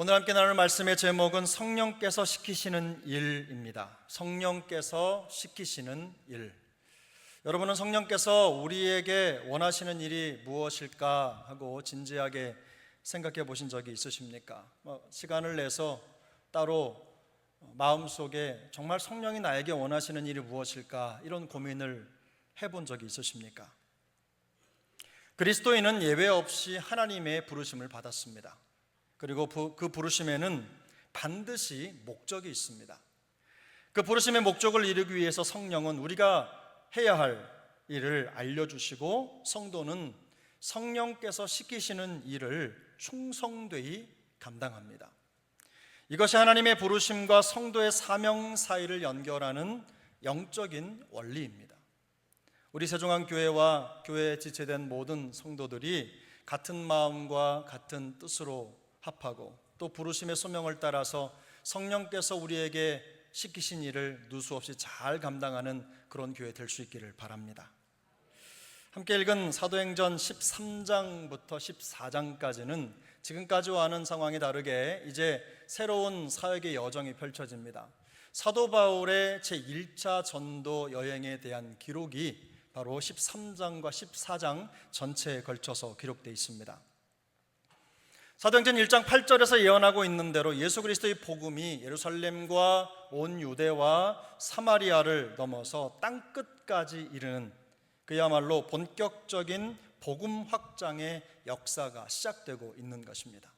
오늘 함께 나눌 말씀의 제목은 성령께서 시키시는 일입니다. 성령께서 시키시는 일. 여러분은 성령께서 우리에게 원하시는 일이 무엇일까 하고 진지하게 생각해 보신 적이 있으십니까? 시간을 내서 따로 마음속에 정말 성령이 나에게 원하시는 일이 무엇일까 이런 고민을 해본 적이 있으십니까? 그리스도인은 예외 없이 하나님의 부르심을 받았습니다. 그리고 그 부르심에는 반드시 목적이 있습니다. 그 부르심의 목적을 이루기 위해서 성령은 우리가 해야 할 일을 알려주시고, 성도는 성령께서 시키시는 일을 충성되이 감당합니다. 이것이 하나님의 부르심과 성도의 사명 사이를 연결하는 영적인 원리입니다. 우리 세종안교회와 교회에 지체된 모든 성도들이 같은 마음과 같은 뜻으로 합하고 또 부르심의 소명을 따라서 성령께서 우리에게 시키신 일을 누수없이 잘 감당하는 그런 교회 될 수 있기를 바랍니다. 함께 읽은 사도행전 13장부터 14장까지는 지금까지와는 상황이 다르게 이제 새로운 사역의 여정이 펼쳐집니다. 사도 바울의 제1차 전도 여행에 대한 기록이 바로 13장과 14장 전체에 걸쳐서 기록되어 있습니다. 사도행전 1장 8절에서 예언하고 있는 대로 예수 그리스도의 복음이 예루살렘과 온 유대와 사마리아를 넘어서 땅끝까지 이르는 그야말로 본격적인 복음 확장의 역사가 시작되고 있는 것입니다.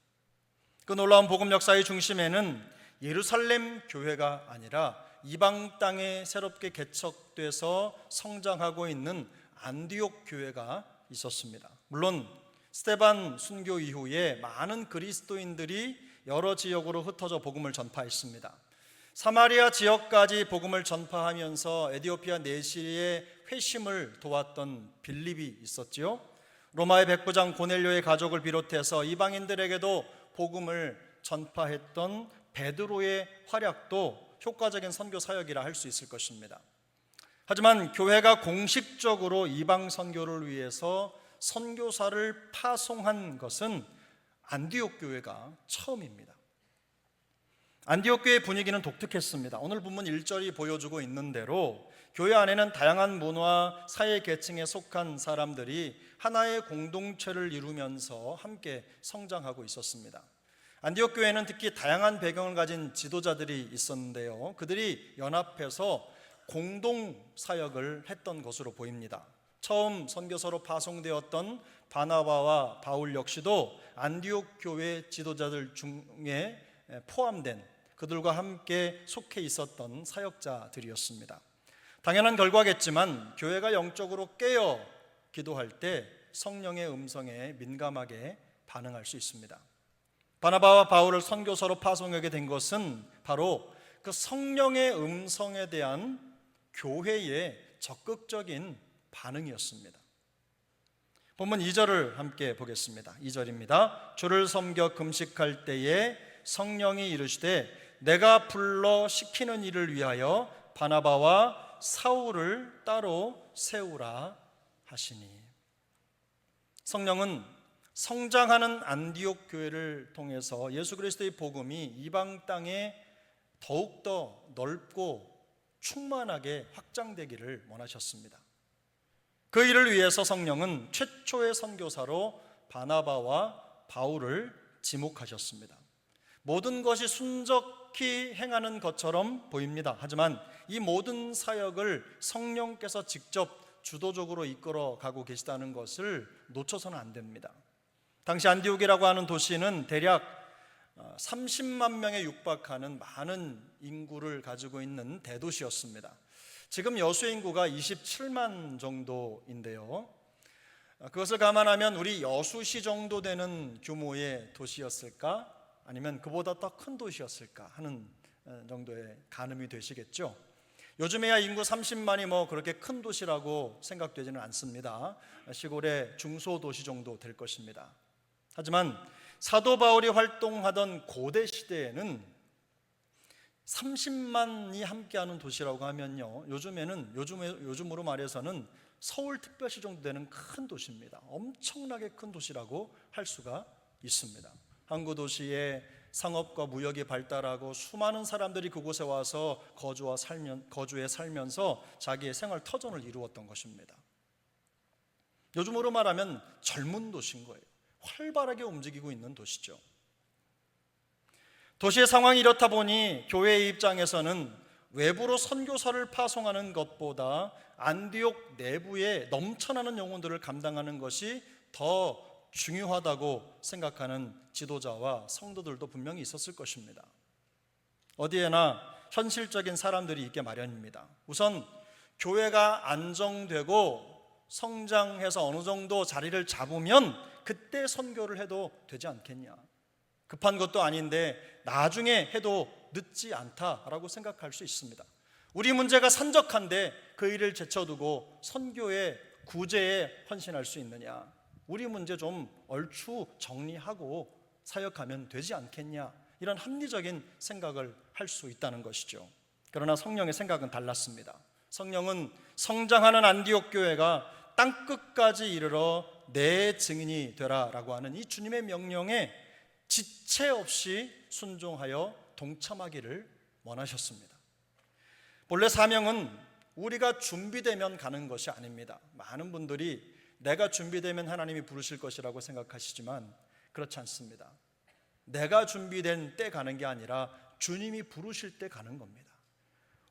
그 놀라운 복음 역사의 중심에는 예루살렘 교회가 아니라 이방 땅에 새롭게 개척돼서 성장하고 있는 안디옥 교회가 있었습니다. 물론 스데반 순교 이후에 많은 그리스도인들이 여러 지역으로 흩어져 복음을 전파했습니다. 사마리아 지역까지 복음을 전파하면서 에디오피아 내시의 회심을 도왔던 빌립이 있었지요. 로마의 백부장 고넬료의 가족을 비롯해서 이방인들에게도 복음을 전파했던 베드로의 활약도 효과적인 선교 사역이라 할 수 있을 것입니다. 하지만 교회가 공식적으로 이방 선교를 위해서 선교사를 파송한 것은 안디옥 교회가 처음입니다. 안디옥 교회의 분위기는 독특했습니다. 오늘 본문 1절이 보여주고 있는 대로 교회 안에는 다양한 문화, 사회 계층에 속한 사람들이 하나의 공동체를 이루면서 함께 성장하고 있었습니다. 안디옥 교회는 특히 다양한 배경을 가진 지도자들이 있었는데요, 그들이 연합해서 공동 사역을 했던 것으로 보입니다. 처음 선교사로 파송되었던 바나바와 바울 역시도 안디옥 교회 지도자들 중에 포함된 그들과 함께 속해 있었던 사역자들이었습니다. 당연한 결과겠지만 교회가 영적으로 깨어 기도할 때 성령의 음성에 민감하게 반응할 수 있습니다. 바나바와 바울을 선교사로 파송하게 된 것은 바로 그 성령의 음성에 대한 교회의 적극적인 반응이었습니다. 본문 2절을 함께 보겠습니다. 2절입니다. 주를 섬겨 금식할 때에 성령이 이르시되 내가 불러 시키는 일을 위하여 바나바와 사울을 따로 세우라 하시니. 성령은 성장하는 안디옥 교회를 통해서 예수 그리스도의 복음이 이방 땅에 더욱더 넓고 충만하게 확장되기를 원하셨습니다. 그 일을 위해서 성령은 최초의 선교사로 바나바와 바울을 지목하셨습니다. 모든 것이 순적히 행하는 것처럼 보입니다. 하지만 이 모든 사역을 성령께서 직접 주도적으로 이끌어 가고 계시다는 것을 놓쳐서는 안 됩니다. 당시 안디옥이라고 하는 도시는 대략 30만 명에 육박하는 많은 인구를 가지고 있는 대도시였습니다. 지금 여수의 인구가 27만 정도인데요, 그것을 감안하면 우리 여수시 정도 되는 규모의 도시였을까? 아니면 그보다 더 큰 도시였을까 하는 정도의 가늠이 되시겠죠. 요즘에야 인구 30만이 그렇게 큰 도시라고 생각되지는 않습니다. 시골의 중소도시 정도 될 것입니다. 하지만 사도 바울이 활동하던 고대 시대에는 30만이 함께하는 도시라고 하면요, 요즘으로 말해서는 서울특별시 정도 되는 큰 도시입니다. 엄청나게 큰 도시라고 할 수가 있습니다. 항구 도시의 상업과 무역이 발달하고 수많은 사람들이 그곳에 와서 거주해 살면서 자기의 생활 터전을 이루었던 것입니다. 요즘으로 말하면 젊은 도시인 거예요. 활발하게 움직이고 있는 도시죠. 도시의 상황이 이렇다 보니 교회의 입장에서는 외부로 선교사를 파송하는 것보다 안디옥 내부에 넘쳐나는 영혼들을 감당하는 것이 더 중요하다고 생각하는 지도자와 성도들도 분명히 있었을 것입니다. 어디에나 현실적인 사람들이 있게 마련입니다. 우선 교회가 안정되고 성장해서 어느 정도 자리를 잡으면 그때 선교를 해도 되지 않겠냐. 급한 것도 아닌데 나중에 해도 늦지 않다라고 생각할 수 있습니다. 우리 문제가 산적한데 그 일을 제쳐두고 선교의 구제에 헌신할 수 있느냐. 우리 문제 좀 얼추 정리하고 사역하면 되지 않겠냐. 이런 합리적인 생각을 할 수 있다는 것이죠. 그러나 성령의 생각은 달랐습니다. 성령은 성장하는 안디옥 교회가 땅끝까지 이르러 내 증인이 되라라고 하는 이 주님의 명령에 지체 없이 순종하여 동참하기를 원하셨습니다. 본래 사명은 우리가 준비되면 가는 것이 아닙니다. 많은 분들이 내가 준비되면 하나님이 부르실 것이라고 생각하시지만 그렇지 않습니다. 내가 준비된 때 가는 게 아니라 주님이 부르실 때 가는 겁니다.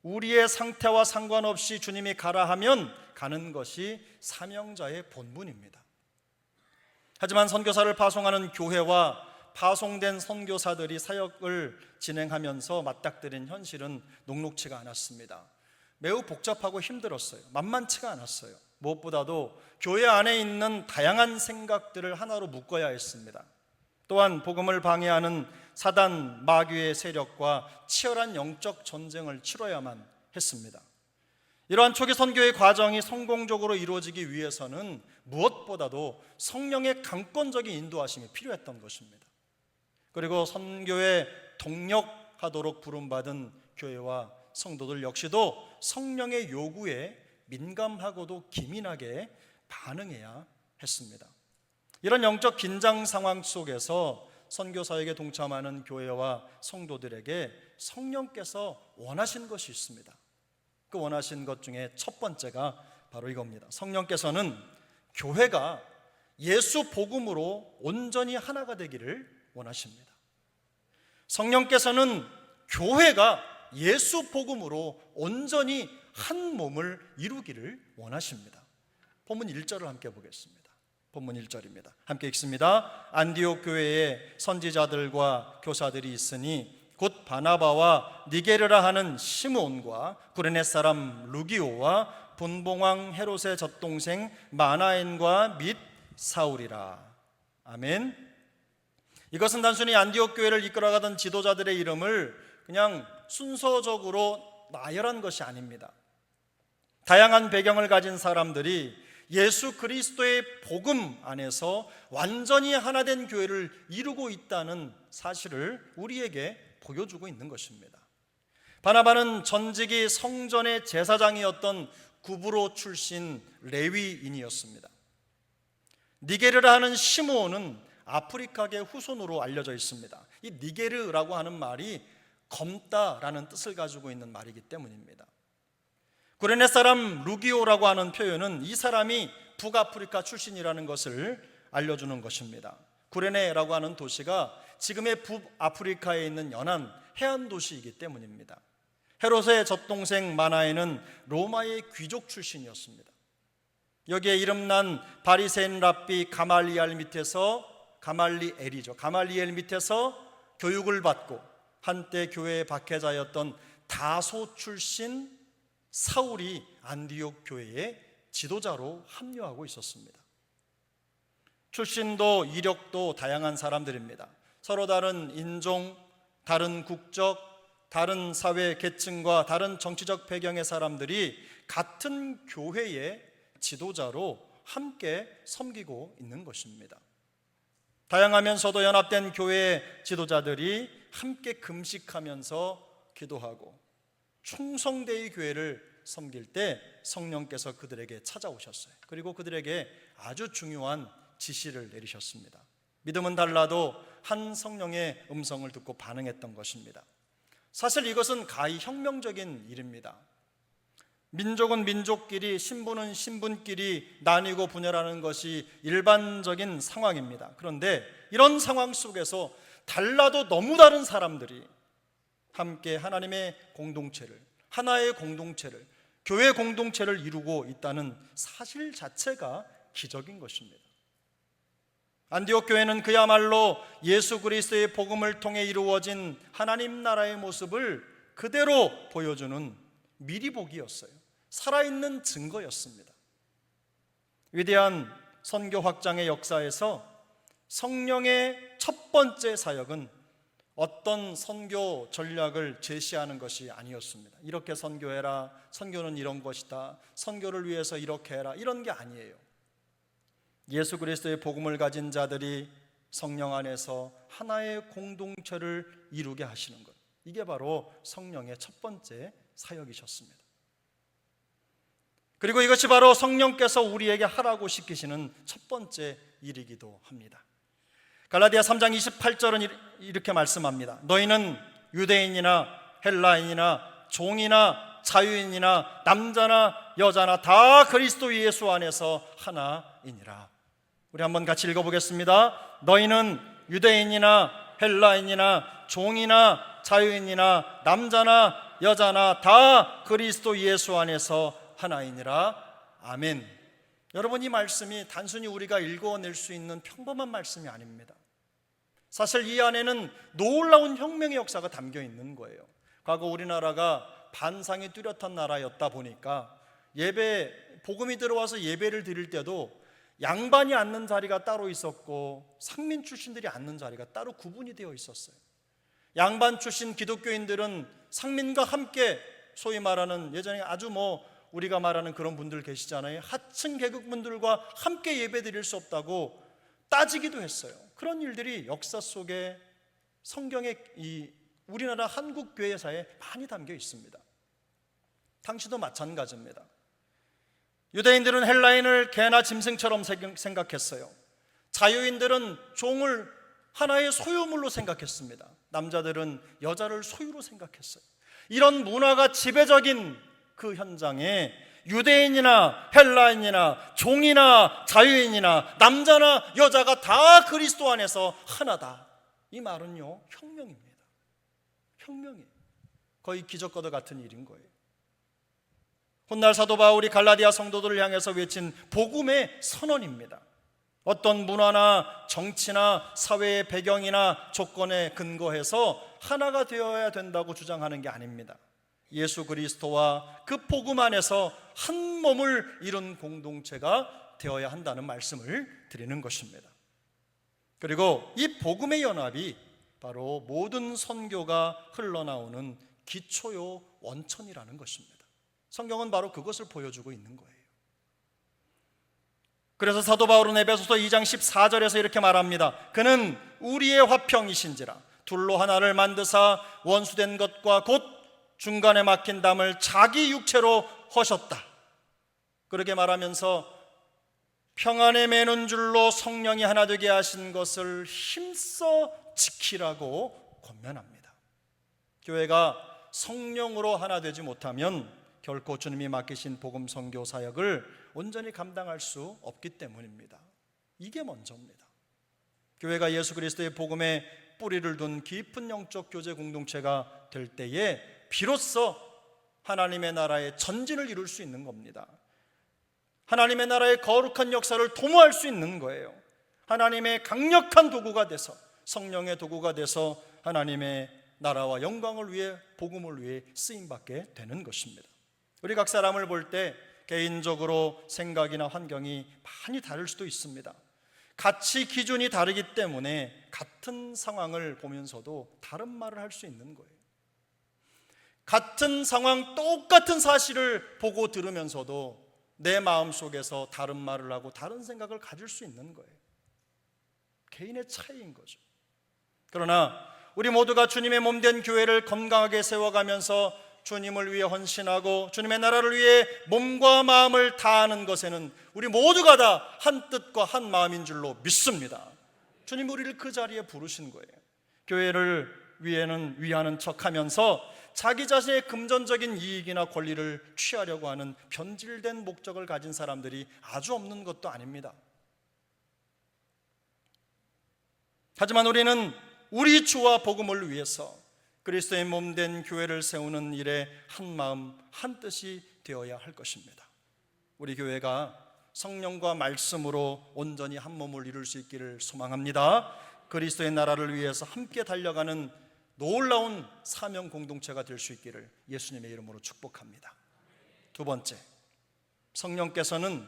우리의 상태와 상관없이 주님이 가라 하면 가는 것이 사명자의 본분입니다. 하지만 선교사를 파송하는 교회와 파송된 선교사들이 사역을 진행하면서 맞닥뜨린 현실은 녹록치가 않았습니다. 매우 복잡하고 힘들었어요. 만만치가 않았어요. 무엇보다도 교회 안에 있는 다양한 생각들을 하나로 묶어야 했습니다. 또한 복음을 방해하는 사단 마귀의 세력과 치열한 영적 전쟁을 치러야만 했습니다. 이러한 초기 선교의 과정이 성공적으로 이루어지기 위해서는 무엇보다도 성령의 강권적인 인도하심이 필요했던 것입니다. 그리고 선교에 동력하도록 부름받은 교회와 성도들 역시도 성령의 요구에 민감하고도 기민하게 반응해야 했습니다. 이런 영적 긴장 상황 속에서 선교사에게 동참하는 교회와 성도들에게 성령께서 원하신 것이 있습니다. 그 원하신 것 중에 첫 번째가 바로 이겁니다. 성령께서는 교회가 예수 복음으로 온전히 하나가 되기를 원하십니다. 성령께서는 교회가 예수 복음으로 온전히 한 몸을 이루기를 원하십니다. 본문 1절을 함께 보겠습니다. 본문 1절입니다. 함께 읽습니다. 안디옥 교회에 선지자들과 교사들이 있으니 곧 바나바와 니게르라 하는 시므온과 구레네 사람 루기오와 분봉왕 헤롯의 젖동생 마나엔과 및 사울이라. 아멘. 이것은 단순히 안디옥 교회를 이끌어가던 지도자들의 이름을 그냥 순서적으로 나열한 것이 아닙니다. 다양한 배경을 가진 사람들이 예수 그리스도의 복음 안에서 완전히 하나 된 교회를 이루고 있다는 사실을 우리에게 보여주고 있는 것입니다. 바나바는 전직이 성전의 제사장이었던 구브로 출신 레위인이었습니다. 니게르라 하는 시므온은 아프리카계 후손으로 알려져 있습니다. 이 니게르라고 하는 말이 검다라는 뜻을 가지고 있는 말이기 때문입니다. 구레네 사람 루기오라고 하는 표현은 이 사람이 북아프리카 출신이라는 것을 알려주는 것입니다. 구레네라고 하는 도시가 지금의 북아프리카에 있는 연안 해안 도시이기 때문입니다. 헤롯의 젖동생 마나에는 로마의 귀족 출신이었습니다. 여기에 이름난 바리새인 랍비 가말리엘 밑에서 교육을 받고 한때 교회의 박해자였던 다소 출신 사울이 안디옥 교회의 지도자로 합류하고 있었습니다. 출신도 이력도 다양한 사람들입니다. 서로 다른 인종, 다른 국적, 다른 사회 계층과 다른 정치적 배경의 사람들이 같은 교회의 지도자로 함께 섬기고 있는 것입니다. 다양하면서도 연합된 교회의 지도자들이 함께 금식하면서 기도하고 충성되이 교회를 섬길 때 성령께서 그들에게 찾아오셨어요. 그리고 그들에게 아주 중요한 지시를 내리셨습니다. 믿음은 달라도 한 성령의 음성을 듣고 반응했던 것입니다. 사실 이것은 가히 혁명적인 일입니다. 민족은 민족끼리, 신분은 신분끼리 나뉘고 분열하는 것이 일반적인 상황입니다. 그런데 이런 상황 속에서 달라도 너무 다른 사람들이 함께 하나님의 공동체를, 하나의 공동체를, 교회 공동체를 이루고 있다는 사실 자체가 기적인 것입니다. 안디옥 교회는 그야말로 예수 그리스도의 복음을 통해 이루어진 하나님 나라의 모습을 그대로 보여주는 미리보기였어요. 살아있는 증거였습니다. 위대한 선교 확장의 역사에서 성령의 첫 번째 사역은 어떤 선교 전략을 제시하는 것이 아니었습니다. 이렇게 선교해라, 선교는 이런 것이다, 선교를 위해서 이렇게 해라, 이런 게 아니에요. 예수 그리스도의 복음을 가진 자들이 성령 안에서 하나의 공동체를 이루게 하시는 것, 이게 바로 성령의 첫 번째 사역이셨습니다. 그리고 이것이 바로 성령께서 우리에게 하라고 시키시는 첫 번째 일이기도 합니다. 갈라디아 3장 28절은 이렇게 말씀합니다. 너희는 유대인이나 헬라인이나 종이나 자유인이나 남자나 여자나 다 그리스도 예수 안에서 하나이니라. 우리 한번 같이 읽어보겠습니다. 너희는 유대인이나 헬라인이나 종이나 자유인이나 남자나 여자나 다 그리스도 예수 안에서 하나이니라. 아멘. 여러분, 이 말씀이 단순히 우리가 읽어낼 수 있는 평범한 말씀이 아닙니다. 사실 이 안에는 놀라운 혁명의 역사가 담겨 있는 거예요. 과거 우리나라가 반상이 뚜렷한 나라였다 보니까 복음이 들어와서 예배를 드릴 때도 양반이 앉는 자리가 따로 있었고 상민 출신들이 앉는 자리가 따로 구분이 되어 있었어요. 양반 출신 기독교인들은 상민과 함께, 소위 말하는, 예전에 아주 우리가 말하는 그런 분들 계시잖아요. 하층 계급분들과 함께 예배 드릴 수 없다고 따지기도 했어요. 그런 일들이 역사 속에 성경의 이 우리나라 한국 교회사에 많이 담겨 있습니다. 당시도 마찬가지입니다. 유대인들은 헬라인을 개나 짐승처럼 생각했어요. 자유인들은 종을 하나의 소유물로 생각했습니다. 남자들은 여자를 소유로 생각했어요. 이런 문화가 지배적인 그 현장에 유대인이나 헬라인이나 종이나 자유인이나 남자나 여자가 다 그리스도 안에서 하나다. 이 말은요, 혁명입니다. 혁명이에요. 거의 기적과도 같은 일인 거예요. 훗날 사도 바울이 갈라디아 성도들을 향해서 외친 복음의 선언입니다. 어떤 문화나 정치나 사회의 배경이나 조건에 근거해서 하나가 되어야 된다고 주장하는 게 아닙니다. 예수 그리스도와 그 복음 안에서 한 몸을 이룬 공동체가 되어야 한다는 말씀을 드리는 것입니다. 그리고 이 복음의 연합이 바로 모든 선교가 흘러나오는 기초요 원천이라는 것입니다. 성경은 바로 그것을 보여주고 있는 거예요. 그래서 사도 바울은 에베소서 2장 14절에서 이렇게 말합니다. 그는 우리의 화평이신지라 둘로 하나를 만드사 원수된 것과 곧 중간에 막힌 담을 자기 육체로 허셨다. 그렇게 말하면서 평안에 매는 줄로 성령이 하나 되게 하신 것을 힘써 지키라고 권면합니다. 교회가 성령으로 하나 되지 못하면 결코 주님이 맡기신 복음 선교 사역을 온전히 감당할 수 없기 때문입니다. 이게 먼저입니다. 교회가 예수 그리스도의 복음에 뿌리를 둔 깊은 영적 교제 공동체가 될 때에 비로소 하나님의 나라의 전진을 이룰 수 있는 겁니다. 하나님의 나라의 거룩한 역사를 도모할 수 있는 거예요. 하나님의 강력한 도구가 돼서, 성령의 도구가 돼서 하나님의 나라와 영광을 위해, 복음을 위해 쓰임받게 되는 것입니다. 우리 각 사람을 볼 때 개인적으로 생각이나 환경이 많이 다를 수도 있습니다. 가치 기준이 다르기 때문에 같은 상황을 보면서도 다른 말을 할 수 있는 거예요. 같은 상황, 똑같은 사실을 보고 들으면서도 내 마음속에서 다른 말을 하고 다른 생각을 가질 수 있는 거예요. 개인의 차이인 거죠. 그러나 우리 모두가 주님의 몸된 교회를 건강하게 세워가면서 주님을 위해 헌신하고 주님의 나라를 위해 몸과 마음을 다하는 것에는 우리 모두가 다 한 뜻과 한 마음인 줄로 믿습니다. 주님 우리를 그 자리에 부르신 거예요. 교회를 위하는 척하면서 자기 자신의 금전적인 이익이나 권리를 취하려고 하는 변질된 목적을 가진 사람들이 아주 없는 것도 아닙니다. 하지만 우리는 우리 주와 복음을 위해서 그리스도의 몸된 교회를 세우는 일에 한 마음 한 뜻이 되어야 할 것입니다. 우리 교회가 성령과 말씀으로 온전히 한 몸을 이룰 수 있기를 소망합니다. 그리스도의 나라를 위해서 함께 달려가는 놀라운 사명 공동체가 될 수 있기를 예수님의 이름으로 축복합니다. 두 번째, 성령께서는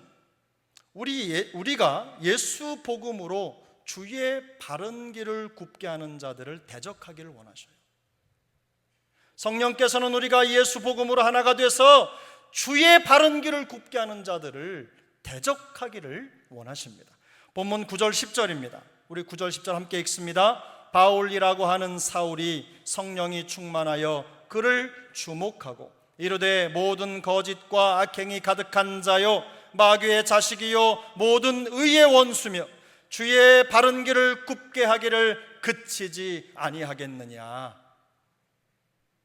우리가 예수 복음으로 주의 바른 길을 굽게 하는 자들을 대적하기를 원하셔요. 성령께서는 우리가 예수 복음으로 하나가 돼서 주의 바른 길을 굽게 하는 자들을 대적하기를 원하십니다. 본문 9절 10절입니다. 우리 9절 10절 함께 읽습니다. 바울이라고 하는 사울이 성령이 충만하여 그를 주목하고 이르되 모든 거짓과 악행이 가득한 자요 마귀의 자식이요 모든 의의 원수며 주의 바른 길을 굽게 하기를 그치지 아니하겠느냐.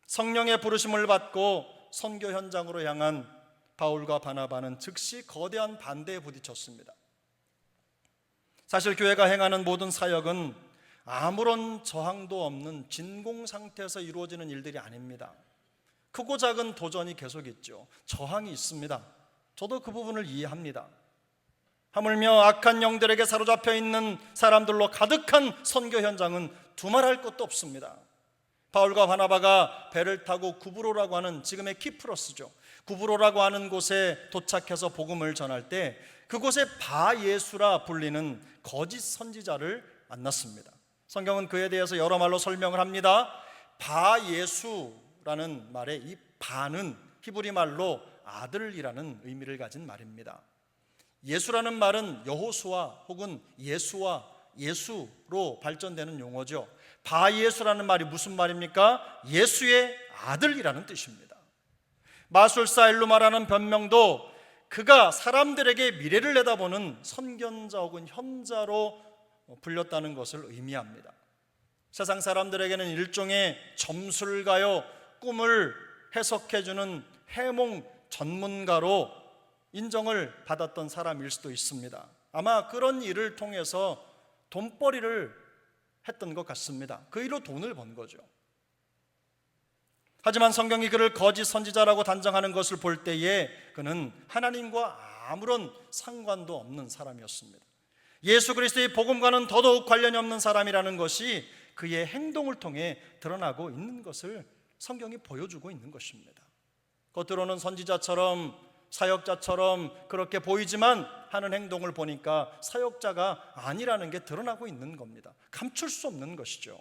성령의 부르심을 받고 선교 현장으로 향한 바울과 바나바는 즉시 거대한 반대에 부딪혔습니다. 사실 교회가 행하는 모든 사역은 아무런 저항도 없는 진공 상태에서 이루어지는 일들이 아닙니다. 크고 작은 도전이 계속 있죠. 저항이 있습니다. 저도 그 부분을 이해합니다. 하물며 악한 영들에게 사로잡혀 있는 사람들로 가득한 선교 현장은 두말할 것도 없습니다. 바울과 바나바가 배를 타고 구브로라고 하는 지금의 키프로스죠. 구브로라고 하는 곳에 도착해서 복음을 전할 때 그곳에 바예수라 불리는 거짓 선지자를 만났습니다. 성경은 그에 대해서 여러 말로 설명을 합니다. 바예수라는 말의 이 바는 히브리 말로 아들이라는 의미를 가진 말입니다. 예수라는 말은 여호수아 혹은 예수와 예수로 발전되는 용어죠. 바예수라는 말이 무슨 말입니까? 예수의 아들이라는 뜻입니다. 마술사 엘루마라는 변명도 그가 사람들에게 미래를 내다보는 선견자 혹은 현자로 불렸다는 것을 의미합니다. 세상 사람들에게는 일종의 점술가요, 꿈을 해석해주는 해몽 전문가로 인정을 받았던 사람일 수도 있습니다. 아마 그런 일을 통해서 돈벌이를 했던 것 같습니다. 그 일로 돈을 번 거죠. 하지만 성경이 그를 거짓 선지자라고 단정하는 것을 볼 때에 그는 하나님과 아무런 상관도 없는 사람이었습니다. 예수 그리스도의 복음과는 더더욱 관련이 없는 사람이라는 것이 그의 행동을 통해 드러나고 있는 것을 성경이 보여주고 있는 것입니다. 겉으로는 선지자처럼 사역자처럼 그렇게 보이지만 하는 행동을 보니까 사역자가 아니라는 게 드러나고 있는 겁니다. 감출 수 없는 것이죠.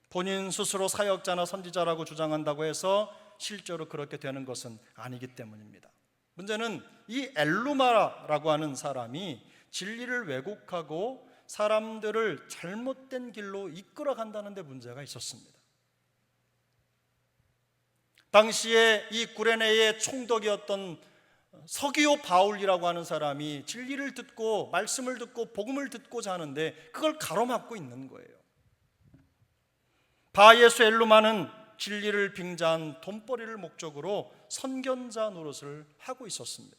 본인 스스로 사역자나 선지자라고 주장한다고 해서 실제로 그렇게 되는 것은 아니기 때문입니다. 문제는 이 엘루마라고 하는 사람이 진리를 왜곡하고 사람들을 잘못된 길로 이끌어간다는 데 문제가 있었습니다. 당시에 이 구레네의 총독이었던 서기오 바울이라고 하는 사람이 진리를 듣고 말씀을 듣고 복음을 듣고자 하는데 그걸 가로막고 있는 거예요. 바예수 엘루마는 진리를 빙자한 돈벌이를 목적으로 선견자 노릇을 하고 있었습니다.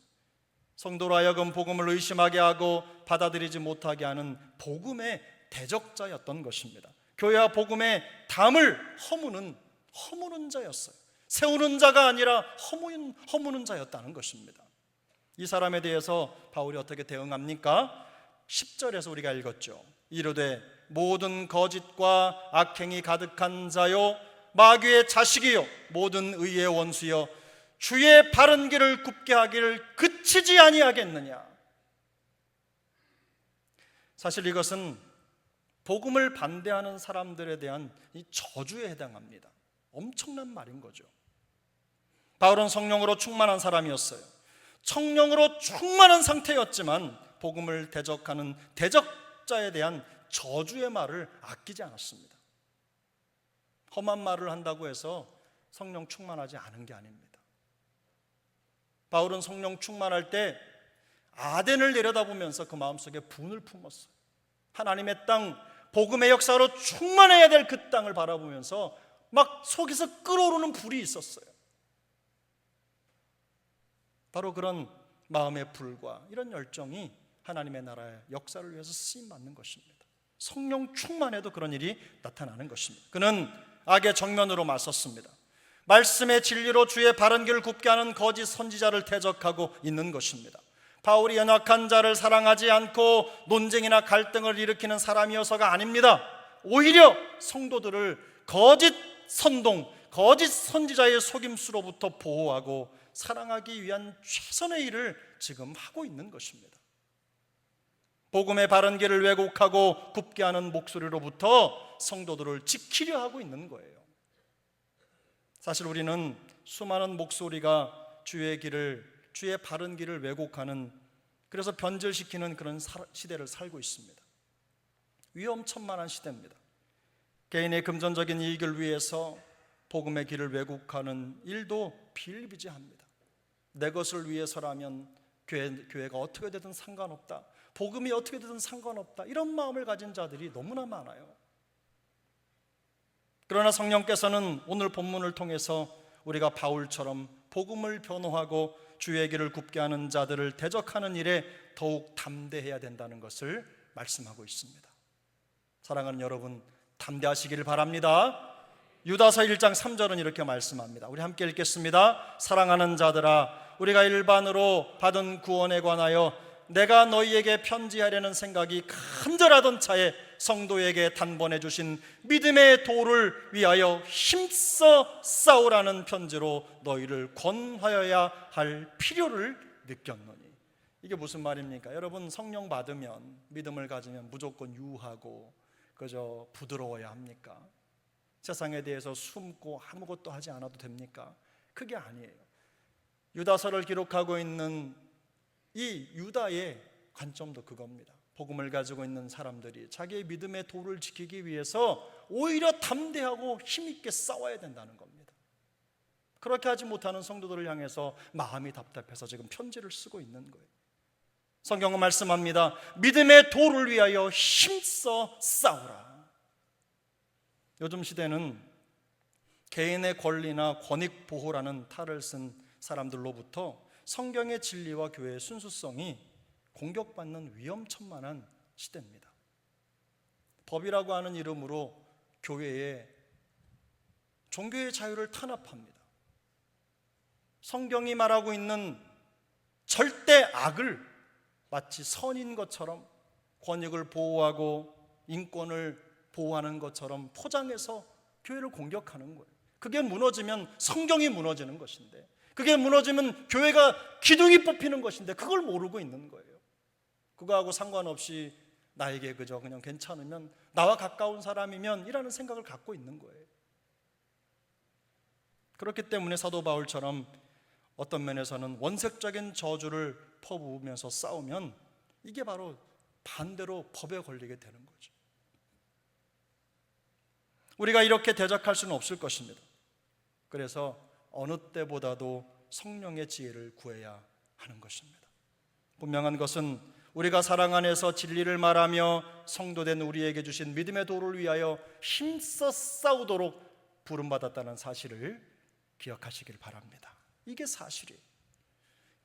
성도로 하여금 복음을 의심하게 하고 받아들이지 못하게 하는 복음의 대적자였던 것입니다. 교회와 복음의 담을 허무는 자였어요. 세우는 자가 아니라 허무는 자였다는 것입니다. 이 사람에 대해서 바울이 어떻게 대응합니까? 10절에서 우리가 읽었죠. 이르되 모든 거짓과 악행이 가득한 자요 마귀의 자식이요 모든 의의 원수요 주의 바른 길을 굽게 하기를 그치지 아니하겠느냐. 사실 이것은 복음을 반대하는 사람들에 대한 이 저주에 해당합니다. 엄청난 말인 거죠. 바울은 성령으로 충만한 사람이었어요. 성령으로 충만한 상태였지만 복음을 대적하는 대적자에 대한 저주의 말을 아끼지 않았습니다. 험한 말을 한다고 해서 성령 충만하지 않은 게 아닙니다. 바울은 성령 충만할 때 아덴을 내려다보면서 그 마음속에 분을 품었어요. 하나님의 땅, 복음의 역사로 충만해야 될 그 땅을 바라보면서 막 속에서 끓어오르는 불이 있었어요. 바로 그런 마음의 불과 이런 열정이 하나님의 나라의 역사를 위해서 쓰임받는 것입니다. 성령 충만해도 그런 일이 나타나는 것입니다. 그는 악의 정면으로 맞섰습니다. 말씀의 진리로 주의 바른 길을 굽게 하는 거짓 선지자를 대적하고 있는 것입니다. 바울이 연약한 자를 사랑하지 않고 논쟁이나 갈등을 일으키는 사람이어서가 아닙니다. 오히려 성도들을 거짓 선동, 거짓 선지자의 속임수로부터 보호하고 사랑하기 위한 최선의 일을 지금 하고 있는 것입니다. 복음의 바른 길을 왜곡하고 굽게 하는 목소리로부터 성도들을 지키려 하고 있는 거예요. 사실 우리는 수많은 목소리가 주의 바른 길을 왜곡하는, 그래서 변절시키는 그런 시대를 살고 있습니다. 위험천만한 시대입니다. 개인의 금전적인 이익을 위해서 복음의 길을 왜곡하는 일도 비일비재합니다. 내 것을 위해서라면 교회가 어떻게 되든 상관없다, 복음이 어떻게 되든 상관없다, 이런 마음을 가진 자들이 너무나 많아요. 그러나 성령께서는 오늘 본문을 통해서 우리가 바울처럼 복음을 변호하고 주의 길을 굽게 하는 자들을 대적하는 일에 더욱 담대해야 된다는 것을 말씀하고 있습니다. 사랑하는 여러분, 담대하시기를 바랍니다. 유다서 1장 3절은 이렇게 말씀합니다. 우리 함께 읽겠습니다. 사랑하는 자들아, 우리가 일반으로 받은 구원에 관하여 내가 너희에게 편지하려는 생각이 간절하던 차에 성도에게 단번에 주신 믿음의 도를 위하여 힘써 싸우라는 편지로 너희를 권하여야 할 필요를 느꼈노니. 이게 무슨 말입니까? 여러분, 성령 받으면, 믿음을 가지면 무조건 유하고 그저 부드러워야 합니까? 세상에 대해서 숨고 아무것도 하지 않아도 됩니까? 그게 아니에요. 유다서를 기록하고 있는 이 유다의 관점도 그겁니다. 복음을 가지고 있는 사람들이 자기의 믿음의 도를 지키기 위해서 오히려 담대하고 힘있게 싸워야 된다는 겁니다. 그렇게 하지 못하는 성도들을 향해서 마음이 답답해서 지금 편지를 쓰고 있는 거예요. 성경은 말씀합니다. 믿음의 도를 위하여 힘써 싸우라. 요즘 시대는 개인의 권리나 권익 보호라는 탈을 쓴 사람들로부터 성경의 진리와 교회의 순수성이 공격받는 위험천만한 시대입니다. 법이라고 하는 이름으로 교회에 종교의 자유를 탄압합니다. 성경이 말하고 있는 절대 악을 마치 선인 것처럼, 권익을 보호하고 인권을 보호하는 것처럼 포장해서 교회를 공격하는 거예요. 그게 무너지면 성경이 무너지는 것인데, 그게 무너지면 교회가 기둥이 뽑히는 것인데 그걸 모르고 있는 거예요. 그거하고 상관없이 나에게 그냥 괜찮으면, 나와 가까운 사람이면 이라는 생각을 갖고 있는 거예요. 그렇기 때문에 사도 바울처럼 어떤 면에서는 원색적인 저주를 퍼부으면서 싸우면 이게 바로 반대로 법에 걸리게 되는 거죠. 우리가 이렇게 대적할 수는 없을 것입니다. 그래서 어느 때보다도 성령의 지혜를 구해야 하는 것입니다. 분명한 것은 우리가 사랑 안에서 진리를 말하며 성도된 우리에게 주신 믿음의 도를 위하여 힘써 싸우도록 부름받았다는 사실을 기억하시길 바랍니다. 이게 사실이에요.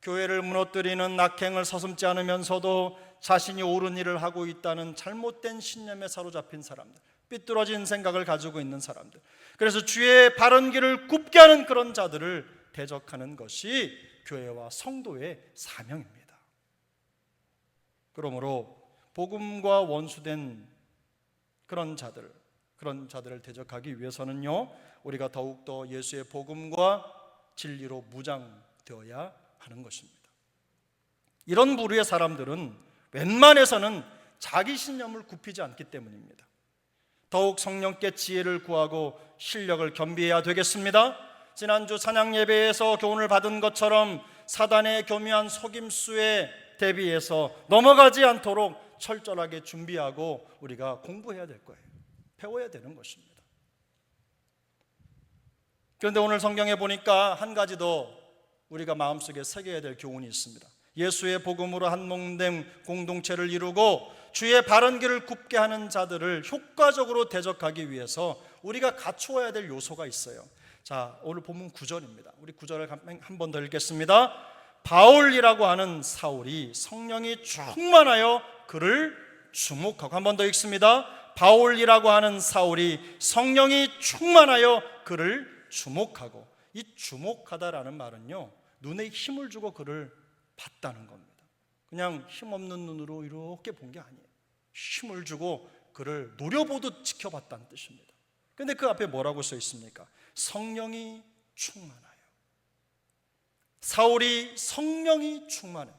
교회를 무너뜨리는 악행을 서슴지 않으면서도 자신이 옳은 일을 하고 있다는 잘못된 신념에 사로잡힌 사람들, 삐뚤어진 생각을 가지고 있는 사람들, 그래서 주의 바른 길을 굽게 하는 그런 자들을 대적하는 것이 교회와 성도의 사명입니다. 그러므로 복음과 원수된 그런 자들을 대적하기 위해서는요, 우리가 더욱더 예수의 복음과 진리로 무장되어야 하는 것입니다. 이런 부류의 사람들은 웬만해서는 자기 신념을 굽히지 않기 때문입니다. 더욱 성령께 지혜를 구하고 실력을 겸비해야 되겠습니다. 지난주 찬양 예배에서 교훈을 받은 것처럼 사단의 교묘한 속임수에 대비해서 넘어가지 않도록 철저하게 준비하고 우리가 공부해야 될 거예요. 배워야 되는 것입니다. 그런데 오늘 성경에 보니까 한 가지 더 우리가 마음속에 새겨야 될 교훈이 있습니다. 예수의 복음으로 한 몸된 공동체를 이루고 주의 바른 길을 굽게 하는 자들을 효과적으로 대적하기 위해서 우리가 갖추어야 될 요소가 있어요. 자, 오늘 본문 9절입니다. 우리 9절을 한 번 더 읽겠습니다. 바울이라고 하는 사울이 성령이 충만하여 그를 주목하고, 한 번 더 읽습니다. 바울이라고 하는 사울이 성령이 충만하여 그를 주목하고, 이 주목하다라는 말은요, 눈에 힘을 주고 그를 봤다는 겁니다. 그냥 힘없는 눈으로 이렇게 본 게 아니에요. 힘을 주고 그를 노려보듯 지켜봤다는 뜻입니다. 그런데 그 앞에 뭐라고 써 있습니까? 성령이 충만하여. 사울이 성령이 충만해.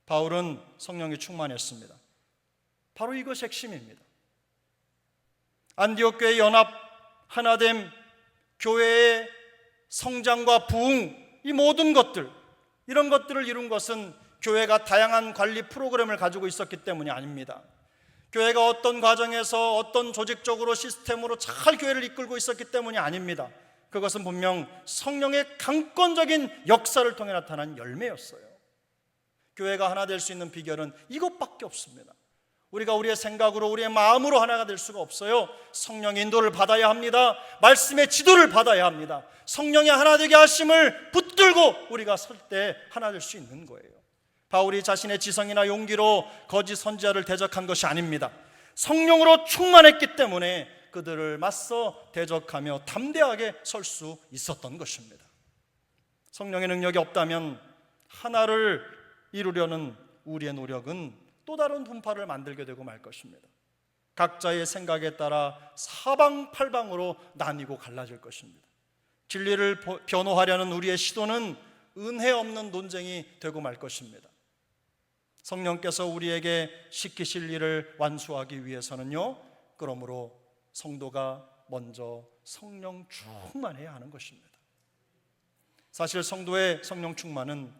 바울은 성령이 충만했습니다. 바로 이것이 핵심입니다. 안디옥 교회 연합, 하나됨, 교회의 성장과 부흥, 이 모든 것들, 이런 것들을 이룬 것은 교회가 다양한 관리 프로그램을 가지고 있었기 때문이 아닙니다. 교회가 어떤 과정에서 어떤 조직적으로 시스템으로 잘 교회를 이끌고 있었기 때문이 아닙니다. 그것은 분명 성령의 강권적인 역사를 통해 나타난 열매였어요. 교회가 하나 될 수 있는 비결은 이것밖에 없습니다. 우리가 우리의 생각으로, 우리의 마음으로 하나가 될 수가 없어요. 성령의 인도를 받아야 합니다. 말씀의 지도를 받아야 합니다. 성령의 하나 되게 하심을 붙들고 우리가 설 때 하나 될 수 있는 거예요. 바울이 자신의 지성이나 용기로 거짓 선지자를 대적한 것이 아닙니다. 성령으로 충만했기 때문에 그들을 맞서 대적하며 담대하게 설 수 있었던 것입니다. 성령의 능력이 없다면 하나를 이루려는 우리의 노력은 또 다른 분파를 만들게 되고 말 것입니다. 각자의 생각에 따라 사방팔방으로 나뉘고 갈라질 것입니다. 진리를 변호하려는 우리의 시도는 은혜 없는 논쟁이 되고 말 것입니다. 성령께서 우리에게 시키실 일을 완수하기 위해서는요, 그러므로 성도가 먼저 성령 충만해야 하는 것입니다. 사실 성도의 성령 충만은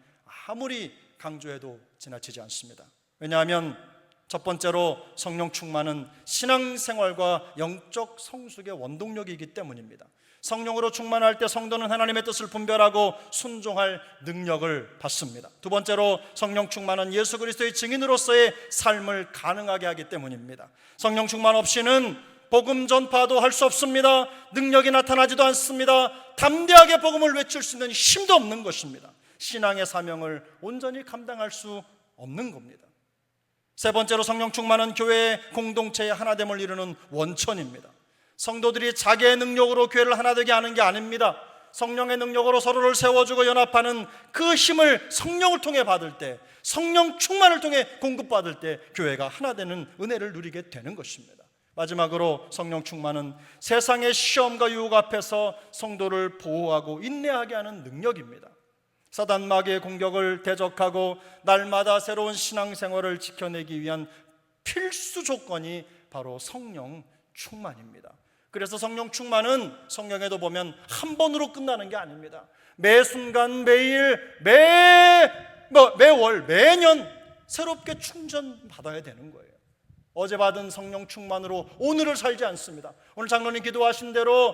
아무리 강조해도 지나치지 않습니다. 왜냐하면 첫 번째로 성령 충만은 신앙생활과 영적 성숙의 원동력이기 때문입니다. 성령으로 충만할 때 성도는 하나님의 뜻을 분별하고 순종할 능력을 받습니다. 두 번째로 성령 충만은 예수 그리스도의 증인으로서의 삶을 가능하게 하기 때문입니다. 성령 충만 없이는 복음 전파도 할 수 없습니다. 능력이 나타나지도 않습니다. 담대하게 복음을 외칠 수 있는 힘도 없는 것입니다. 신앙의 사명을 온전히 감당할 수 없는 겁니다. 세 번째로 성령 충만은 교회의 공동체의 하나됨을 이루는 원천입니다. 성도들이 자기의 능력으로 교회를 하나 되게 하는 게 아닙니다. 성령의 능력으로 서로를 세워주고 연합하는 그 힘을 성령을 통해 받을 때, 성령 충만을 통해 공급받을 때 교회가 하나 되는 은혜를 누리게 되는 것입니다. 마지막으로 성령 충만은 세상의 시험과 유혹 앞에서 성도를 보호하고 인내하게 하는 능력입니다. 사단 마귀의 공격을 대적하고 날마다 새로운 신앙생활을 지켜내기 위한 필수 조건이 바로 성령 충만입니다. 그래서 성령 충만은 성경에도 보면 한 번으로 끝나는 게 아닙니다. 매 순간, 매일, 매월, 매년 새롭게 충전받아야 되는 거예요. 어제 받은 성령 충만으로 오늘을 살지 않습니다. 오늘 장로님 기도하신 대로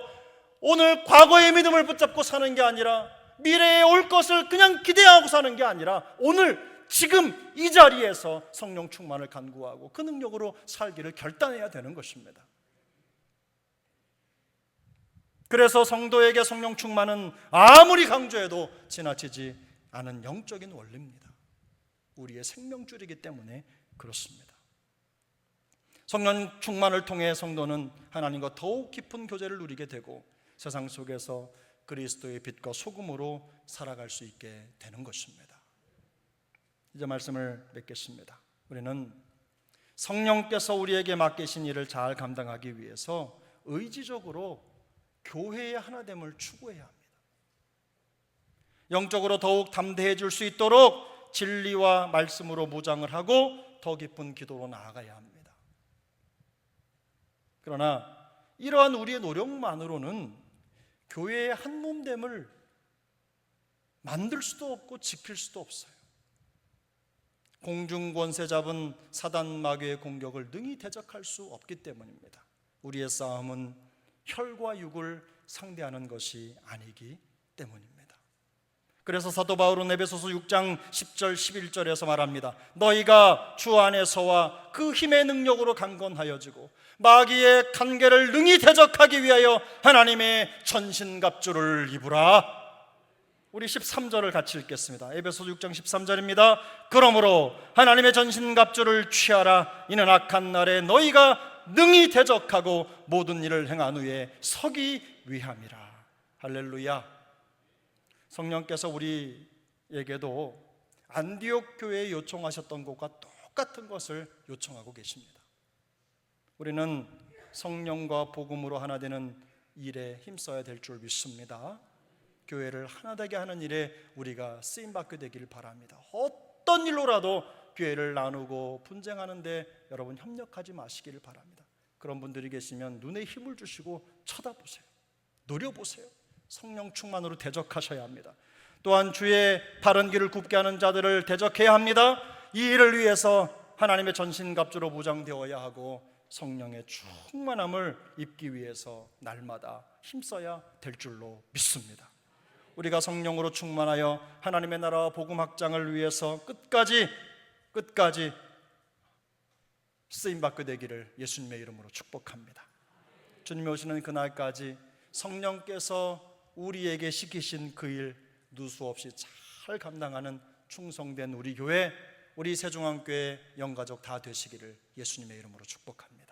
오늘 과거의 믿음을 붙잡고 사는 게 아니라 미래에 올 것을 그냥 기대하고 사는 게 아니라 오늘 지금 이 자리에서 성령 충만을 간구하고 그 능력으로 살기를 결단해야 되는 것입니다. 그래서 성도에게 성령 충만은 아무리 강조해도 지나치지 않은 영적인 원리입니다. 우리의 생명줄이기 때문에 그렇습니다. 성령 충만을 통해 성도는 하나님과 더욱 깊은 교제를 누리게 되고 세상 속에서 그리스도의 빛과 소금으로 살아갈 수 있게 되는 것입니다. 이제 말씀을 맺겠습니다. 우리는 성령께서 우리에게 맡기신 일을 잘 감당하기 위해서 의지적으로 교회의 하나됨을 추구해야 합니다. 영적으로 더욱 담대해질 수 있도록 진리와 말씀으로 무장을 하고 더 깊은 기도로 나아가야 합니다. 그러나 이러한 우리의 노력만으로는 교회의 한 몸됨을 만들 수도 없고 지킬 수도 없어요. 공중 권세 잡은 사단 마귀의 공격을 능히 대적할 수 없기 때문입니다. 우리의 싸움은 혈과 육을 상대하는 것이 아니기 때문입니다. 그래서 사도 바울은 에베소서 6장 10절 11절에서 말합니다. 너희가 주 안에서와 그 힘의 능력으로 강건하여지고 마귀의 간계를 능히 대적하기 위하여 하나님의 전신갑주를 입으라. 우리 13절을 같이 읽겠습니다. 에베소서 6장 13절입니다. 그러므로 하나님의 전신갑주를 취하라. 이는 악한 날에 너희가 능히 대적하고 모든 일을 행한 후에 서기 위함이라. 할렐루야. 성령께서 우리에게도 안디옥 교회에 요청하셨던 것과 똑같은 것을 요청하고 계십니다. 우리는 성령과 복음으로 하나 되는 일에 힘써야 될 줄 믿습니다. 교회를 하나 되게 하는 일에 우리가 쓰임받게 되길 바랍니다. 어떤 일로라도 교회를 나누고 분쟁하는데 여러분 협력하지 마시기를 바랍니다. 그런 분들이 계시면 눈에 힘을 주시고 쳐다보세요. 노려보세요. 성령 충만으로 대적하셔야 합니다. 또한 주의 바른 길을 굽게 하는 자들을 대적해야 합니다. 이 일을 위해서 하나님의 전신갑주로 무장되어야 하고 성령의 충만함을 입기 위해서 날마다 힘써야 될 줄로 믿습니다. 우리가 성령으로 충만하여 하나님의 나라와 복음 확장을 위해서 끝까지 쓰임받게 되기를 예수님의 이름으로 축복합니다. 주님이 오시는 그날까지 성령께서 우리에게 시키신 그 일 누수없이 잘 감당하는 충성된 우리 교회, 우리 세종안교회 영가족 다 되시기를 예수님의 이름으로 축복합니다.